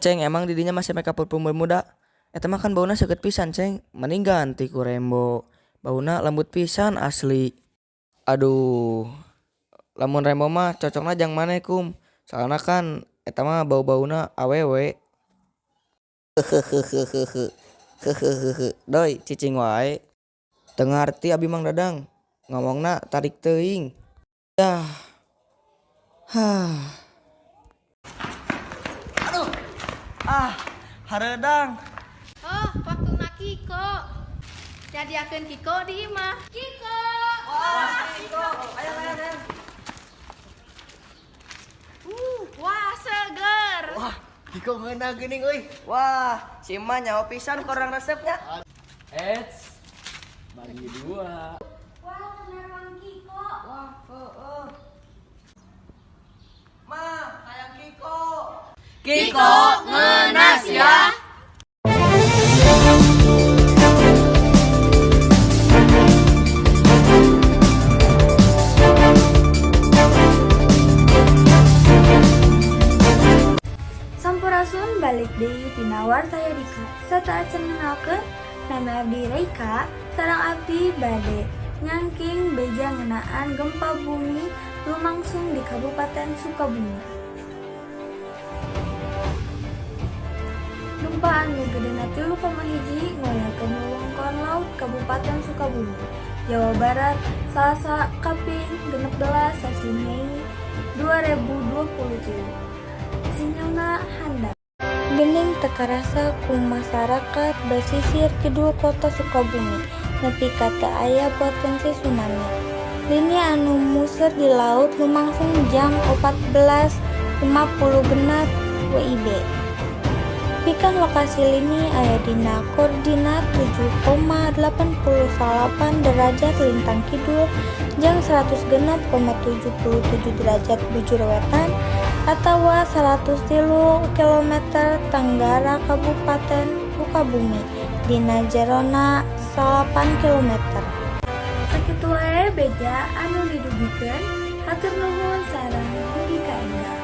Ceng, emang didinya masih make up muda. Eta mah kan bauna seukeut pisan, Ceng. Mending ganti ku Rembo. Bauna lembut pisan asli. Aduh, lamun Rembo mah cocokna jang maneh kum. Soalna kan eta mah bau-bauna awewe. Heuheuheuheuheuh. Heuheuheuheuh. Doi, cicing wae. Teu ngarti abi Mang Dadang. Ngomongna tarik teuing. Dah. Hah. Ah, hareudang. Oh, waktu Kiko. Jadi akan Kiko di imah. Kiko. Wah, Kiko. Ayo. Wah, seger. Wah, Kiko ngeunah geuning euy. Wah, si Eman nyaho pisan korang resepnya. Eits, bagi dua. Wah, bener Mang Kiko. Wah, heeh. Ma, kayak Kiko. Kiko ngenas ya. Sampurasun balik deui tina Wartaya Dika. Sata acan ngenalkeun nama abdi Reika, sareng abdi bade nyangking beja ngeunaan gempa bumi lumangsung di Kabupaten Sukabumi. Gempa anu gedena 3,1 ngoyakeun wewengkon laut Kabupaten Sukabumi, Jawa Barat, Salasa Kaping 16 sasi Mei 2023. Sinyalna handap. Gening teka rasa ku masyarakat basisir kidul kota Sukabumi nepi ka teu aya potensi tsunami. Lini anu museur di laut lumangsung jam 14.50 genep WIB. Pikan lokasi lini aya dina koordinat 7,88 derajat lintang kidul jeung 106,77 derajat bujur wetan atawa 103 km tenggara Kabupaten Sukabumi dina jerona 8 km. Sakitu wae beja anu didugikeun. Hatur nuhun sareng dugi ka enggal.